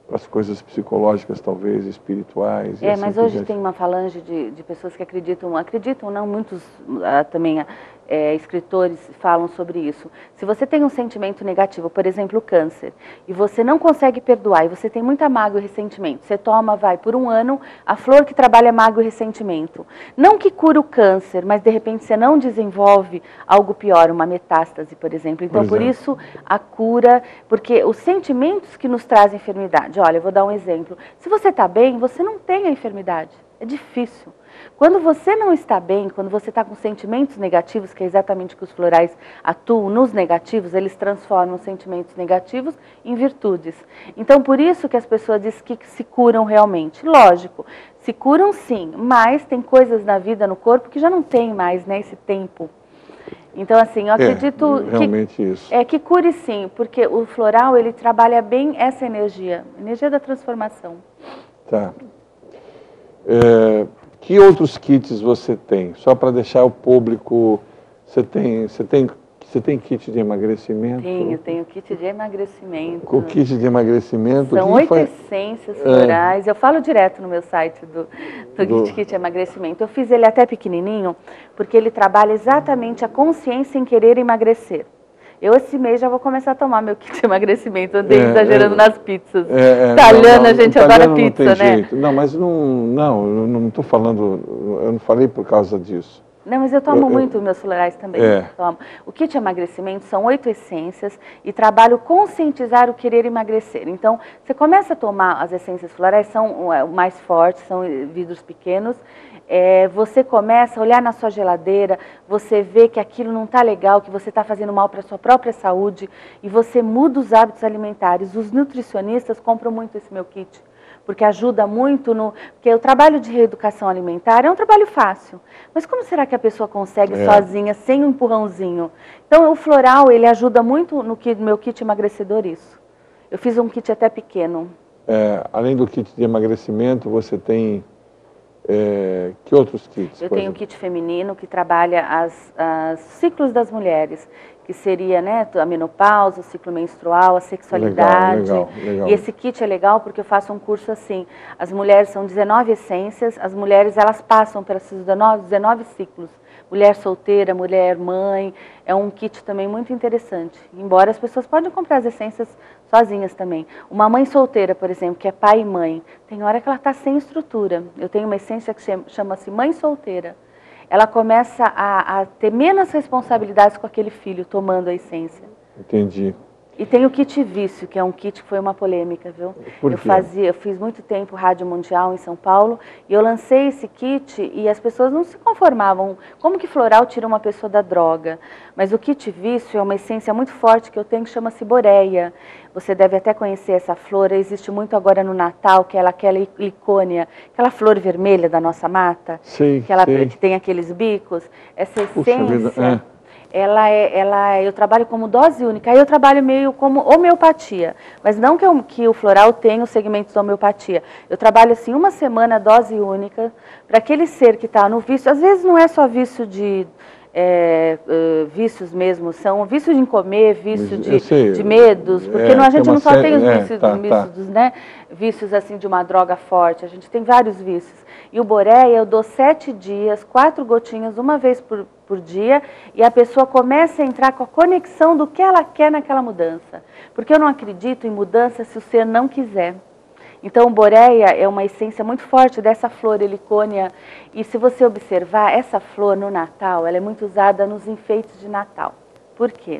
para as coisas psicológicas, talvez, espirituais. Assim mas hoje tem uma falange de pessoas que acreditam não, muitos também escritores falam sobre isso. Se você tem um sentimento negativo, por exemplo, o câncer, e você não consegue perdoar, e você tem muita mágoa e ressentimento, você toma, por 1 ano, a flor que trabalha mágoa e ressentimento. Não que cura o câncer, mas de repente você não desenvolve algo pior, uma metástase, por exemplo. Então, por isso, a cura, porque os sentimentos que nos trazem enfermidade, olha, eu vou dar um exemplo. Se você está bem, você não tem a enfermidade. É difícil. Quando você não está bem, quando você está com sentimentos negativos, que é exatamente o que os florais atuam nos negativos, eles transformam sentimentos negativos em virtudes. Então, por isso que as pessoas dizem que se curam realmente. Lógico, se curam sim, mas tem coisas na vida, no corpo, que já não tem mais, né, esse tempo. Então, assim, eu acredito que cure sim, porque o floral, ele trabalha bem essa energia da transformação. Tá. Que outros kits você tem? Só para deixar o público... Você tem kit de emagrecimento? Tenho kit de emagrecimento. O kit de emagrecimento... São 8 essências florais. Eu falo direto no meu site do kit de emagrecimento. Eu fiz ele até pequenininho, porque ele trabalha exatamente a consciência em querer emagrecer. Eu, esse mês, já vou começar a tomar meu kit de emagrecimento. Andei exagerando nas pizzas. Italiana, a gente adora pizza, não tem né? Jeito. Não, mas eu não estou falando... Eu não falei por causa disso. Não, mas eu tomo muito meus florais também. Tomo. O kit de emagrecimento são 8 essências e trabalho conscientizar o querer emagrecer. Então, você começa a tomar as essências florais, são mais fortes, são vidros pequenos. Você começa a olhar na sua geladeira, você vê que aquilo não está legal, que você está fazendo mal para a sua própria saúde e você muda os hábitos alimentares. Os nutricionistas compram muito esse meu kit, porque ajuda muito porque o trabalho de reeducação alimentar é um trabalho fácil. Mas como será que a pessoa consegue sozinha, sem um empurrãozinho? Então, o floral, ele ajuda muito no meu kit emagrecedor isso. Eu fiz um kit até pequeno. Além do kit de emagrecimento, você tem... que outros kits? Eu tenho um kit feminino que trabalha os ciclos das mulheres, que seria, né, a menopausa, o ciclo menstrual, a sexualidade. Legal. E esse kit é legal porque eu faço um curso assim. As mulheres são 19 essências, as mulheres elas passam pelos 19 ciclos. Mulher solteira, mulher mãe, é um kit também muito interessante. Embora as pessoas podem comprar as essências sozinhas também. Uma mãe solteira, por exemplo, que é pai e mãe, tem hora que ela está sem estrutura. Eu tenho uma essência que chama-se mãe solteira. Ela começa a ter menos responsabilidades com aquele filho, tomando a essência. Entendi. E tem o kit vício, que é um kit que foi uma polêmica, viu? Por quê? Eu fiz muito tempo Rádio Mundial em São Paulo, e eu lancei esse kit e as pessoas não se conformavam. Como que floral tira uma pessoa da droga? Mas o kit vício é uma essência muito forte que eu tenho, que chama-se boreia. Você deve até conhecer essa flor, existe muito agora no Natal, que é aquela licônia, aquela flor vermelha da nossa mata, sim. Que tem aqueles bicos. Essa essência... eu trabalho como dose única, aí eu trabalho meio como homeopatia, mas não que o floral tenha os segmentos da homeopatia. Eu trabalho assim 1 semana dose única, para aquele ser que está no vício, às vezes não é só vício de... vícios mesmo, são vícios de comer, vício de medos, porque a gente não só tem os vícios, né? Vícios assim de uma droga forte, a gente tem vários vícios. E o boreia eu dou 7 dias, 4 gotinhas, uma vez por dia, e a pessoa começa a entrar com a conexão do que ela quer naquela mudança. Porque eu não acredito em mudança se o ser não quiser. Então, boreia é uma essência muito forte dessa flor helicônia. E se você observar, essa flor no Natal, ela é muito usada nos enfeites de Natal. Por quê?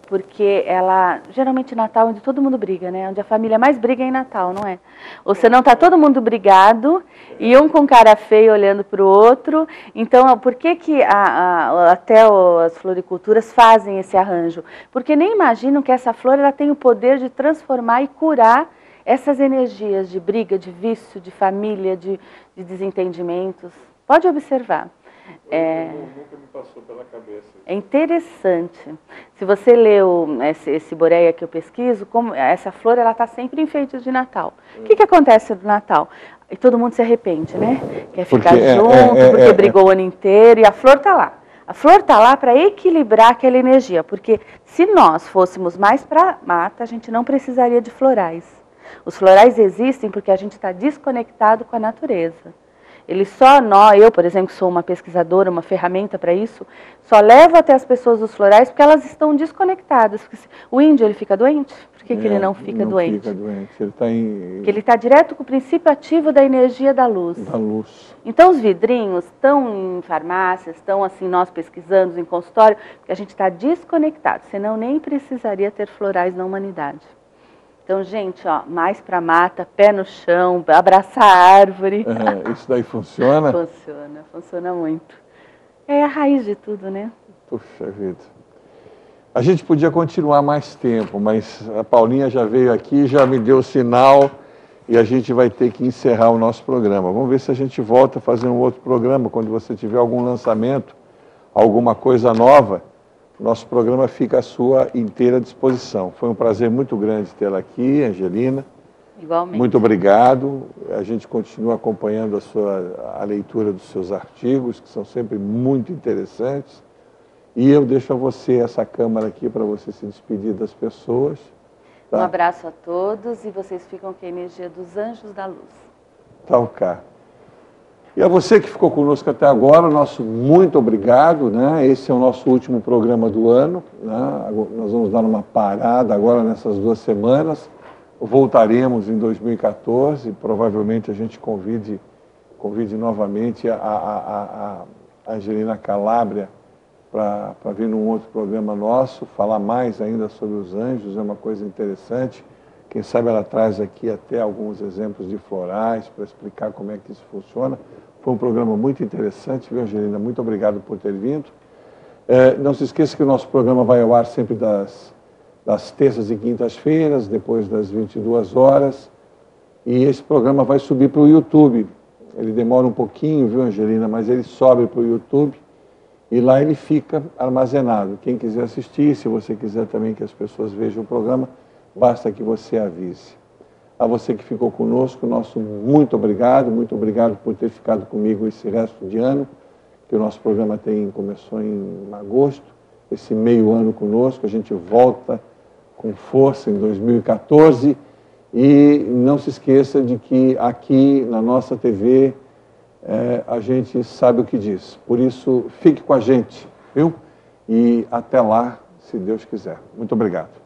Porque ela, geralmente Natal é onde todo mundo briga, né? Onde a família mais briga é em Natal, não é? Ou senão tá todo mundo brigado e um com cara feia olhando para o outro. Então, por que que até as floriculturas fazem esse arranjo? Porque nem imaginam que essa flor ela tem o poder de transformar e curar essas energias de briga, de vício, de família, de desentendimentos. Pode observar. Nunca me passou pela cabeça. É interessante. Se você leu esse boreia que eu pesquiso, como essa flor ela está sempre em enfeites de Natal. O que acontece no Natal? E todo mundo se arrepende, né? Quer ficar junto, porque brigou o ano inteiro e a flor está lá. A flor está lá para equilibrar aquela energia, porque se nós fôssemos mais para mata, a gente não precisaria de florais. Os florais existem porque a gente está desconectado com a natureza. Eu, por exemplo, sou uma pesquisadora, uma ferramenta para isso, só levo até as pessoas os florais porque elas estão desconectadas. O índio, ele fica doente? Por que ele não fica doente? Fica doente, ele está Porque ele está direto com o princípio ativo da energia da luz. Da luz. Então, os vidrinhos estão em farmácias, estão assim, nós pesquisando em consultório, porque a gente está desconectado, senão nem precisaria ter florais na humanidade. Então, gente, ó, mais para mata, pé no chão, abraçar a árvore. Isso daí funciona? Funciona muito. É a raiz de tudo, né? Puxa vida. A gente podia continuar mais tempo, mas a Paulinha já veio aqui, já me deu o sinal e a gente vai ter que encerrar o nosso programa. Vamos ver se a gente volta a fazer um outro programa, quando você tiver algum lançamento, alguma coisa nova. Nosso programa fica à sua inteira disposição. Foi um prazer muito grande tê-la aqui, Angelina. Igualmente. Muito obrigado. A gente continua acompanhando a leitura dos seus artigos, que são sempre muito interessantes. E eu deixo a você essa câmera aqui para você se despedir das pessoas. Tá? Um abraço a todos e vocês ficam com a energia dos anjos da luz. Tá, ok. E a você que ficou conosco até agora, nosso muito obrigado, né? Esse é o nosso último programa do ano, né? Nós vamos dar uma parada agora nessas 2 semanas, voltaremos em 2014, provavelmente a gente convide novamente a Angelina Calabria para vir num outro programa nosso, falar mais ainda sobre os anjos, é uma coisa interessante. Quem sabe ela traz aqui até alguns exemplos de florais para explicar como é que isso funciona. Foi um programa muito interessante, viu, Angelina? Muito obrigado por ter vindo. Não se esqueça que o nosso programa vai ao ar sempre das terças e quintas-feiras, depois das 22 horas. E esse programa vai subir para o YouTube. Ele demora um pouquinho, viu, Angelina? Mas ele sobe para o YouTube e lá ele fica armazenado. Quem quiser assistir, se você quiser também que as pessoas vejam o programa, basta que você avise. A você que ficou conosco, nosso muito obrigado por ter ficado comigo esse resto de ano, que o nosso programa começou em agosto, esse meio ano conosco, a gente volta com força em 2014 e não se esqueça de que aqui na nossa TV a gente sabe o que diz. Por isso, fique com a gente, viu? E até lá, se Deus quiser. Muito obrigado.